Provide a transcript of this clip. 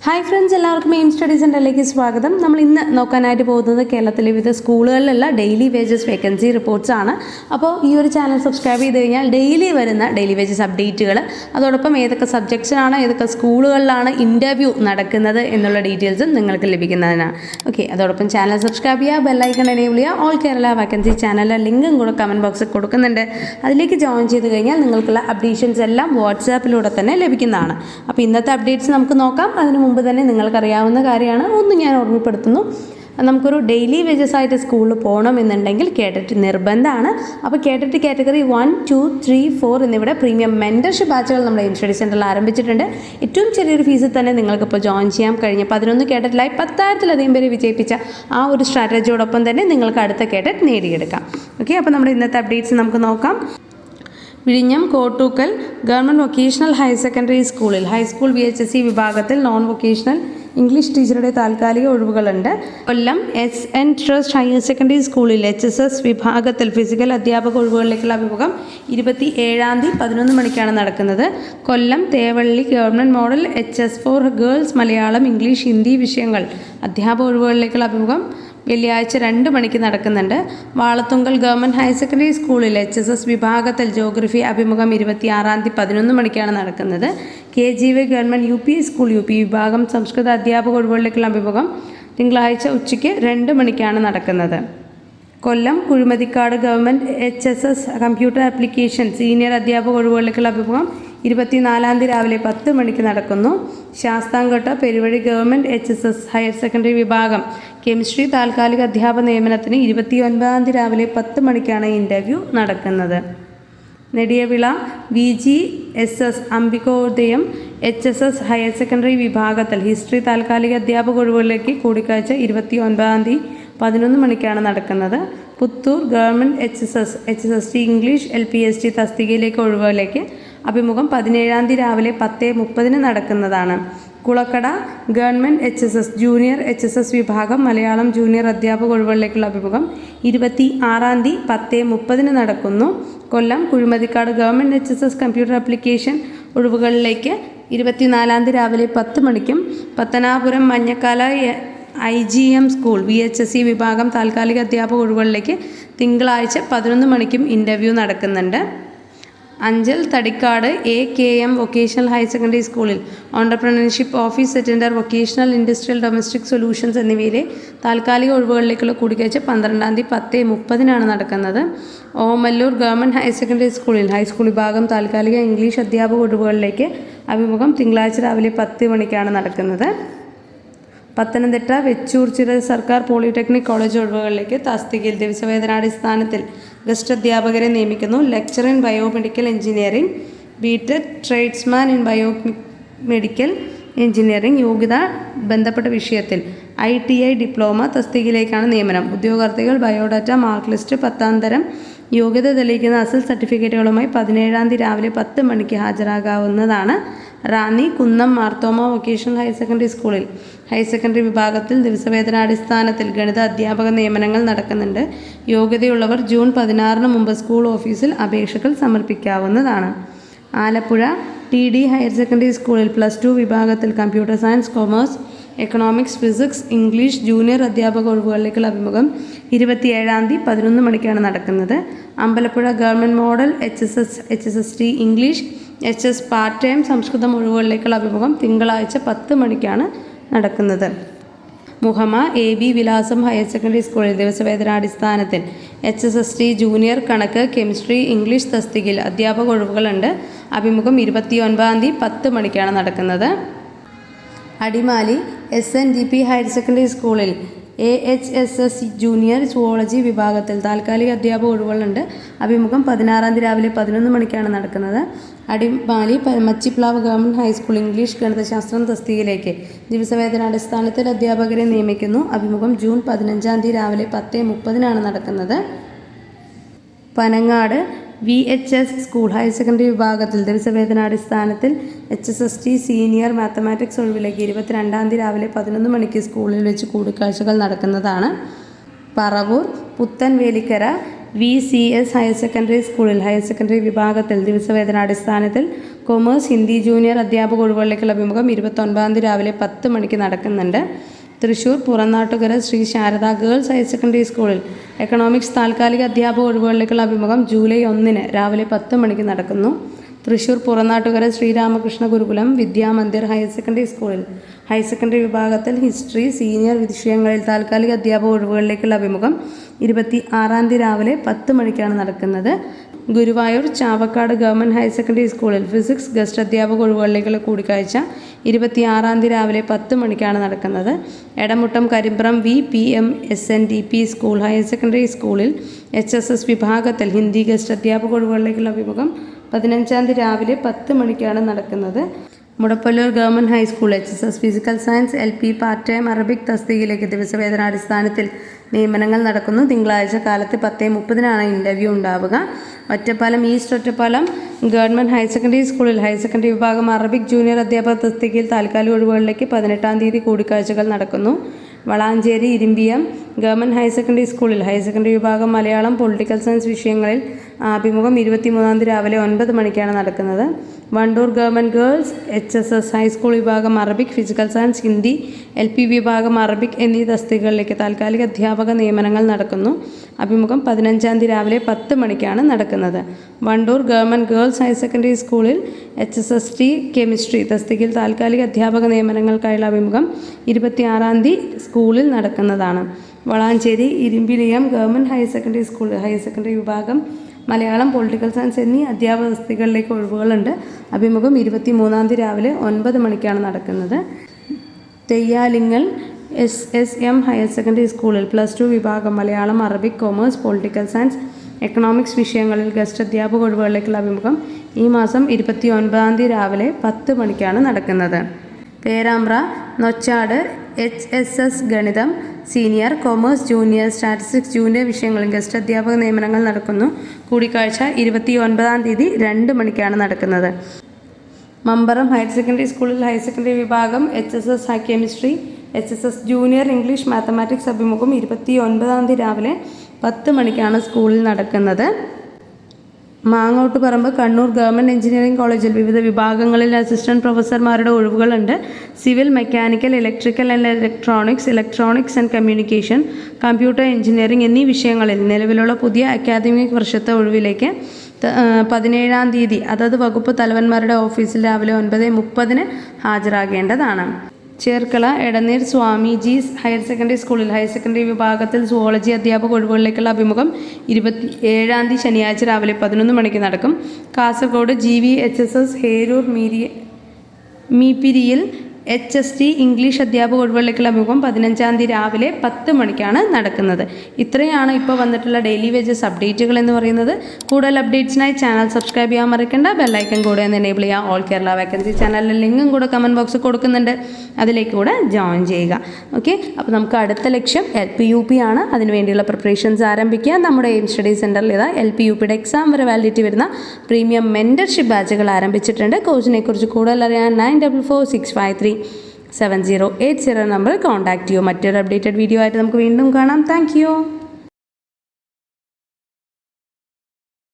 Hi friends, എല്ലാവർക്കും aim study സെൻ്ററിലേക്ക് സ്വാഗതം. നമ്മൾ ഇന്ന് നോക്കാനായിട്ട് പോകുന്നത് കേരളത്തിലെ വിവിധ സ്കൂളുകളിലുള്ള ഡെയിലി വേജസ് വേക്കൻസി റിപ്പോർട്ട്സ് ആണ്. അപ്പോൾ ഈ ഒരു ചാനൽ സബ്സ്ക്രൈബ് ചെയ്ത് കഴിഞ്ഞാൽ ഡെയിലി വരുന്ന ഡെയിലി വേജസ് അപ്ഡേറ്റുകൾ, അതോടൊപ്പം ഏതൊക്കെ സബ്ജക്ട്സിനാണ് ഏതൊക്കെ സ്കൂളുകളിലാണ് ഇൻ്റർവ്യൂ നടക്കുന്നത് എന്നുള്ള ഡീറ്റെയിൽസും നിങ്ങൾക്ക് ലഭിക്കുന്നതിനാണ്. ഓക്കെ, അതോടൊപ്പം ചാനൽ സബ്സ്ക്രൈബ് ചെയ്യുക, ബെല്ലൈക്കൺ എനേബിൾ ചെയ്യുക. ഓൾ കേരള വേക്കൻസി ചാനലിലെ ലിങ്കും കൂടെ കമൻറ്റ് ബോക്സിൽ കൊടുക്കുന്നുണ്ട്. അതിലേക്ക് ജോയിൻ ചെയ്ത് കഴിഞ്ഞാൽ നിങ്ങൾക്കുള്ള അപ്ഡേഷൻസ് എല്ലാം വാട്സാപ്പിലൂടെ തന്നെ ലഭിക്കുന്നതാണ്. അപ്പോൾ ഇന്നത്തെ അപ്ഡേറ്റ്സ് നമുക്ക് നോക്കാം. അതിന് മുമ്പ് തന്നെ നിങ്ങൾക്കറിയാവുന്ന കാര്യമാണ്, ഒന്ന് ഞാൻ ഓർമ്മപ്പെടുത്തുന്നു. നമുക്കൊരു ഡെയിലി വേജസ് ആയിട്ട് സ്കൂളിൽ പോകണമെന്നുണ്ടെങ്കിൽ കേഡറ്റ് നിർബന്ധമാണ്. അപ്പോൾ കേഡറ്റ് കാറ്റഗറി 1, 2, 3, 4 എന്നിവിടെ പ്രീമിയം മെൻറ്റർഷിപ്പ് ബാച്ചുകൾ നമ്മുടെ എയിം സ്റ്റഡി സെൻ്ററിൽ ആരംഭിച്ചിട്ടുണ്ട്. ഏറ്റവും ചെറിയൊരു ഫീസിൽ തന്നെ നിങ്ങൾക്കിപ്പോൾ ജോയിൻ ചെയ്യാം. കഴിഞ്ഞ 11 കേഡറ്റിലായി 10,000-ലധികം പേരെ വിജയിപ്പിച്ച ആ ഒരു സ്ട്രാറ്റജിയോടൊപ്പം തന്നെ നിങ്ങൾക്ക് അടുത്ത കേഡറ്റ് നേടിയെടുക്കാം. ഓക്കെ, അപ്പോൾ നമ്മുടെ ഇന്നത്തെ അപ്ഡേറ്റ്സ് നമുക്ക് നോക്കാം. വിഴിഞ്ഞം Kottukkal government vocational higher secondary സ്കൂളിൽ ഹൈസ്കൂൾ VHSE വിഭാഗത്തിൽ നോൺ വൊക്കേഷണൽ ഇംഗ്ലീഷ് ടീച്ചറുടെ താൽക്കാലിക ഒഴിവുകളുണ്ട്. Kollam SN trust higher secondary സ്കൂളിൽ HSS വിഭാഗത്തിൽ ഫിസിക്കൽ അധ്യാപക ഒഴിവുകളിലേക്കുള്ള അഭിമുഖം 27-ാം തീയതി 11 മണിക്കാണ് നടക്കുന്നത്. Kollam Thevally government model HS4 girls Malayalam English Hindi വിഷയങ്ങൾ അധ്യാപക ഒഴിവുകളിലേക്കുള്ള അഭിമുഖം വെള്ളിയാഴ്ച 2 മണിക്ക് നടക്കുന്നുണ്ട്. വാളത്തുങ്കൽ ഗവൺമെൻറ് ഹയർ സെക്കൻഡറി സ്കൂളിൽ HSS വിഭാഗത്തിൽ ജോഗ്രഫി അഭിമുഖം 26-ാം തീയതി 11 മണിക്കാണ് നടക്കുന്നത്. KGV government UP school UP വിഭാഗം സംസ്കൃത അധ്യാപക ഒഴിവുകളിലേക്കുള്ള അഭിമുഖം തിങ്കളാഴ്ച ഉച്ചയ്ക്ക് 2 മണിക്കാണ് നടക്കുന്നത്. Kollam Kuzhimathikkad government HSS computer application senior അധ്യാപക ഒഴിവുകളിലേക്കുള്ള അഭിമുഖം 24-ാം തീയതി രാവിലെ 10 മണിക്ക് നടക്കുന്നു. Sasthamkotta Peruvazhi government HSS higher secondary വിഭാഗം കെമിസ്ട്രി താൽക്കാലിക അധ്യാപക നിയമനത്തിന് 29-ാം തീയതി രാവിലെ 10 മണിക്കാണ് ഇൻ്റർവ്യൂ നടക്കുന്നത്. Nediyavila VGSS Ambikodayam HSS higher secondary വിഭാഗത്തിൽ ഹിസ്റ്ററി താൽക്കാലിക അധ്യാപക ഒഴിവുകളിലേക്ക് കൂടിക്കാഴ്ച 29-ാം തീയതി 11 മണിക്കാണ് നടക്കുന്നത്. Puthur government HSST English LPST തസ്തികയിലേക്ക് ഒഴിവുകളിലേക്ക് അഭിമുഖം 17-ാം തീയതി രാവിലെ 10:30 നടക്കുന്നതാണ്. Kulakkada government HSS junior HSS വിഭാഗം മലയാളം ജൂനിയർ അധ്യാപക ഒഴിവുകളിലേക്കുള്ള അഭിമുഖം 26-ാം തീയതി 10:30 നടക്കുന്നു. Kollam Kuzhimathikkad government HSS computer application ഒഴിവുകളിലേക്ക് 24-ാം തീയതി രാവിലെ 10 മണിക്കും Pathanapuram Manjakkala IGM school VHSE വിഭാഗം താൽക്കാലിക അധ്യാപക ഒഴിവുകളിലേക്ക് തിങ്കളാഴ്ച 11 മണിക്കും ഇൻ്റർവ്യൂ നടക്കുന്നുണ്ട്. Anchal Thadikkad AKM vocational higher secondary സ്കൂളിൽ entrepreneurship office attendant vocational industrial domestic solutions എന്നിവയിലെ താൽക്കാലിക ഒഴിവുകളിലേക്കുള്ള കൂടിക്കാഴ്ച 12-ാം തീയതി 10:30 നടക്കുന്നത്. ഓമല്ലൂർ ഗവൺമെൻറ് ഹയർ സെക്കൻഡറി സ്കൂളിൽ ഹൈസ്കൂൾ വിഭാഗം താൽക്കാലിക ഇംഗ്ലീഷ് അധ്യാപക ഒഴിവുകളിലേക്ക് അഭിമുഖം തിങ്കളാഴ്ച രാവിലെ 10 മണിക്കാണ് നടക്കുന്നത്. പത്തനംതിട്ട വെച്ചൂർച്ചിറ സർക്കാർ പോളിടെക്നിക് കോളേജ് ഒഴിവുകളിലേക്ക് തസ്തികയിൽ ദിവസവേതനാടിസ്ഥാനത്തിൽ ഗസ്റ്റ് അധ്യാപകരെ നിയമിക്കുന്നു. Lecture in biomedical engineering, BTech tradesman in biomedical engineering യോഗ്യത ബന്ധപ്പെട്ട വിഷയത്തിൽ ITI ഡിപ്ലോമ തസ്തികയിലേക്കാണ് നിയമനം. ഉദ്യോഗാർത്ഥികൾ ബയോഡാറ്റ മാർക്ക് ലിസ്റ്റ് 10-ാം തരം യോഗ്യത തെളിയിക്കുന്ന അസൽ സർട്ടിഫിക്കറ്റുകളുമായി 17-ാം തീയതി രാവിലെ 10 മണിക്ക് ഹാജരാകാവുന്നതാണ്. Ranni Kunnam Marthoma vocational higher secondary സ്കൂളിൽ ഹയർ സെക്കൻഡറി വിഭാഗത്തിൽ ദിവസവേതനാടിസ്ഥാനത്തിൽ ഗണിത അധ്യാപക നിയമനങ്ങൾ നടക്കുന്നുണ്ട്. യോഗ്യതയുള്ളവർ ജൂൺ 16-ന് മുമ്പ് സ്കൂൾ ഓഫീസിൽ അപേക്ഷകൾ സമർപ്പിക്കാവുന്നതാണ്. ആലപ്പുഴ TD ഹയർ സെക്കൻഡറി സ്കൂളിൽ +2 വിഭാഗത്തിൽ computer science, commerce, economics, physics, English junior അധ്യാപക ഒഴിവുകളിലേക്കുള്ള അഭിമുഖം 27-ാം തീയതി 11 മണിക്കാണ് നടക്കുന്നത്. Ambalappuzha government model HSST English HS part time Sanskrit ഒഴിവുകളിലേക്കുള്ള അഭിമുഖം തിങ്കളാഴ്ച 10 മണിക്കാണ് നടക്കുന്നത്. Muhamma AB Vilasam higher secondary സ്കൂളിൽ ദിവസവേതനാടിസ്ഥാനത്തിൽ HSST ജൂനിയർ കണക്ക് കെമിസ്ട്രി ഇംഗ്ലീഷ് തസ്തികയിൽ അധ്യാപക ഒഴിവുകളുണ്ട്. അഭിമുഖം 29-ാം തീയതി 10 മണിക്കാണ് നടക്കുന്നത്. അടിമാലി SNDP ഹയർ സെക്കൻഡറി സ്കൂളിൽ AHSS ജൂനിയർ സുവോളജി വിഭാഗത്തിൽ താൽക്കാലിക അധ്യാപക ഒഴിവുകളുണ്ട്. അഭിമുഖം 16-ാം തീയതി രാവിലെ 11 മണിക്കാണ് നടക്കുന്നത്. Adimali Machiplavu government high school English ഗണിതശാസ്ത്രം തസ്തികയിലേക്ക് ദിവസവേതനാടിസ്ഥാനത്തിൽ അധ്യാപകരെ നിയമിക്കുന്നു. അഭിമുഖം ജൂൺ 15-ാം തീയതി രാവിലെ 10:30 നടക്കുന്നത്. Panangad VHS school higher secondary വിഭാഗത്തിൽ ദിവസവേതനാടിസ്ഥാനത്തിൽ HSST സീനിയർ മാത്തമാറ്റിക്സ് ഒഴിവിലേക്ക് 22-ാം തീയതി രാവിലെ 11 മണിക്ക് സ്കൂളിൽ വെച്ച് കൂടിക്കാഴ്ചകൾ നടക്കുന്നതാണ്. Paravur Puthenvelikkara VCS higher secondary സ്കൂളിൽ ഹയർ സെക്കൻഡറി വിഭാഗത്തിൽ ദിവസവേതനാടിസ്ഥാനത്തിൽ കൊമേഴ്സ് ഹിന്ദി ജൂനിയർ അധ്യാപക ഒഴിവുകളിലേക്കുള്ള അഭിമുഖം 29-ാം തീയതി രാവിലെ 10 മണിക്ക് നടക്കുന്നുണ്ട്. Thrissur Puranattukara Sri Sarada girls higher secondary സ്കൂളിൽ എക്കണോമിക്സ് താൽക്കാലിക അധ്യാപക ഒഴിവുകളിലേക്കുള്ള അഭിമുഖം ജൂലൈ 1-ന് രാവിലെ 10 മണിക്ക് നടക്കുന്നു. തൃശ്ശൂർ പുറനാട്ടുകര ശ്രീരാമകൃഷ്ണ ഗുരുകുലം വിദ്യാമന്ദിർ ഹയർ സെക്കൻഡറി സ്കൂളിൽ ഹയർ സെക്കൻഡറി വിഭാഗത്തിൽ ഹിസ്റ്ററി സീനിയർ വിഷയങ്ങളിൽ താൽക്കാലിക അധ്യാപക ഒഴിവുകളിലേക്കുള്ള അഭിമുഖം 26-ാം തീയതി രാവിലെ 10 മണിക്കാണ് നടക്കുന്നത്. Guruvayur Chavakkad government higher secondary സ്കൂളിൽ ഫിസിക്സ് ഗസ്റ്റ് അധ്യാപക ഒഴിവുകളിലേക്കുള്ള കൂടിക്കാഴ്ച 26-ാം തീയതി രാവിലെ 10 മണിക്കാണ് നടക്കുന്നത്. Edamuttam Karimpram VPM-SNDP school higher secondary സ്കൂളിൽ HSS വിഭാഗത്തിൽ ഹിന്ദി ഗസ്റ്റ് അധ്യാപക ഒഴിവുകളിലേക്കുള്ള അഭിമുഖം 15-ാം തീയതി രാവിലെ 10 മണിക്കാണ് നടക്കുന്നത്. Mudappallur government high school HSS physical science LP part time Arabic തസ്തികയിലേക്ക് ദിവസവേതനാടിസ്ഥാനത്തിൽ നിയമനങ്ങൾ നടക്കുന്നു. തിങ്കളാഴ്ച കാലത്ത് 10:30-നാണ് ഇൻ്റർവ്യൂ ഉണ്ടാവുക. Ottapalam east Ottapalam government higher secondary സ്കൂളിൽ ഹയർ സെക്കൻഡറി വിഭാഗം അറബിക് ജൂനിയർ അധ്യാപക തസ്തികയിൽ താൽക്കാലിക ഒഴിവുകളിലേക്ക് 18-ാം തീയതി കൂടിക്കാഴ്ചകൾ നടക്കുന്നു. വളാഞ്ചേരി ഇരിമ്പിയം ഗവൺമെൻറ് ഹയർ സെക്കൻഡറി സ്കൂളിൽ ഹയർ സെക്കൻഡറി വിഭാഗം മലയാളം പൊളിറ്റിക്കൽ സയൻസ് വിഷയങ്ങളിൽ അഭിമുഖം 23-ാം തീയതി രാവിലെ 9 മണിക്കാണ് നടക്കുന്നത്. Vandoor government girls HSS high school വിഭാഗം Arabic physical science Hindi LP വിഭാഗം അറബിക് എന്നീ തസ്തികകളിലേക്ക് താൽക്കാലിക അധ്യാപക നിയമനങ്ങൾ നടക്കുന്നു. അഭിമുഖം 15-ാം തീയതി രാവിലെ 10 മണിക്കാണ് നടക്കുന്നത്. Vandoor government girls higher secondary സ്കൂളിൽ HSST കെമിസ്ട്രി തസ്തികയിൽ താൽക്കാലിക അധ്യാപക നിയമനങ്ങൾക്കായുള്ള അഭിമുഖം 26-ാം തീയതി സ്കൂളിൽ നടക്കുന്നതാണ്. വളാഞ്ചേരി ഇരിമ്പിലിയം ഗവൺമെൻറ് ഹയർ സെക്കൻഡറി സ്കൂളിൽ ഹയർ സെക്കൻഡറി വിഭാഗം മലയാളം പൊളിറ്റിക്കൽ സയൻസ് എന്നീ അധ്യാപക തസ്തികകളിലേക്ക് ഒഴിവുകളുണ്ട്. അഭിമുഖം 23-ാം തീയതി രാവിലെ 9 മണിക്കാണ് നടക്കുന്നത്. തെയ്യാലിങ്ങൽ SSM ഹയർ സെക്കൻഡറി സ്കൂളിൽ +2 വിഭാഗം Malayalam Arabic commerce political science economics വിഷയങ്ങളിൽ ഗസ്റ്റ് അധ്യാപക ഒഴിവുകളിലേക്കുള്ള അഭിമുഖം ഈ മാസം 29-ാം തീയതി രാവിലെ 10 മണിക്കാണ് നടക്കുന്നത്. പേരാമ്പ്ര നൊച്ചാട് HSS ഗണിതം senior commerce junior statistics junior വിഷയങ്ങളിൽ ഗസ്റ്റ് അധ്യാപക നിയമനങ്ങൾ നടക്കുന്നു. കൂടിക്കാഴ്ച 29-ാം തീയതി 2 മണിക്കാണ് നടക്കുന്നത്. മമ്പറം ഹയർ സെക്കൻഡറി സ്കൂളിൽ ഹയർ സെക്കൻഡറി വിഭാഗം HSS chemistry HSS junior English mathematics അഭിമുഖം 29-ാം തീയതി രാവിലെ 10 മണിക്കാണ് സ്കൂളിൽ നടക്കുന്നത്. മാങ്ങോട്ടുപറമ്പ് കണ്ണൂർ ഗവൺമെൻറ് എഞ്ചിനീയറിംഗ് കോളേജിൽ വിവിധ വിഭാഗങ്ങളിൽ അസിസ്റ്റൻറ്റ് പ്രൊഫസർമാരുടെ ഒഴിവുകളുണ്ട്. Civil mechanical electrical and electronics and communication computer engineering എന്നീ വിഷയങ്ങളിൽ നിലവിലുള്ള പുതിയ അക്കാദമിക് വർഷത്തെ ഒഴിവിലേക്ക് 17-ാം തീയതി അതത് വകുപ്പ് തലവന്മാരുടെ ഓഫീസിൽ രാവിലെ 9:30-ന് ഹാജരാകേണ്ടതാണ്. ചേർക്കള എടനീർ സ്വാമിജീസ് ഹയർ സെക്കൻഡറി സ്കൂളിൽ ഹയർ സെക്കൻഡറി വിഭാഗത്തിൽ സുവോളജി അധ്യാപക ഒഴിവുകളിലേക്കുള്ള അഭിമുഖം 27-ാം തീയതി ശനിയാഴ്ച രാവിലെ 11 മണിക്ക് നടക്കും. Kasaragod GVHSS Herur മീപ്പിരിയിൽ HST English അധ്യാപക ഒഴിവുകളിലേക്കുള്ള അഭിമുഖം 15-ാം തീയതി രാവിലെ 10 മണിക്കാണ് നടക്കുന്നത്. ഇത്രയാണ് ഇപ്പോൾ വന്നിട്ടുള്ള ഡെയിലി വേജസ് അപ്ഡേറ്റുകൾ എന്ന് പറയുന്നത്. കൂടുതൽ അപ്ഡേറ്റ്സിനായി ചാനൽ സബ്സ്ക്രൈബ് ചെയ്യാൻ മറക്കണ്ട. ബെല്ലൈക്കൺ കൂടെ ഒന്ന് എനേബിൾ ചെയ്യുക. ഓൾ കേരള വേക്കൻസി ചാനലിലെ ലിങ്കും കൂടെ കമൻറ്റ് ബോക്സിൽ കൊടുക്കുന്നുണ്ട്, അതിലേക്ക് കൂടെ ജോയിൻ ചെയ്യുക. ഓക്കെ, അപ്പോൾ നമുക്ക് അടുത്ത ലക്ഷ്യം LP-UP ആണ്. അതിനുവേണ്ടിയുള്ള പ്രിപ്പറേഷൻസ് ആരംഭിക്കുക. നമ്മുടെ എയിം സ്റ്റഡി സെൻറ്ററിൽ ഇതാ LP-UPയുടെ എക്സാം വരെ വാലിഡിറ്റി വരുന്ന പ്രീമിയം മെൻറ്റർഷിപ്പ് ബാച്ചുകൾ ആരംഭിച്ചിട്ടുണ്ട്. കോഴ്സിനെ കുറിച്ച് കൂടുതൽ അറിയാൻ 9446537080 നമ്പറിൽ കോൺടാക്ട് ചെയ്യൂ. മറ്റൊരു അപ്ഡേറ്റഡ് വീഡിയോ ആയിട്ട് നമുക്ക് വീണ്ടും കാണാം. താങ്ക്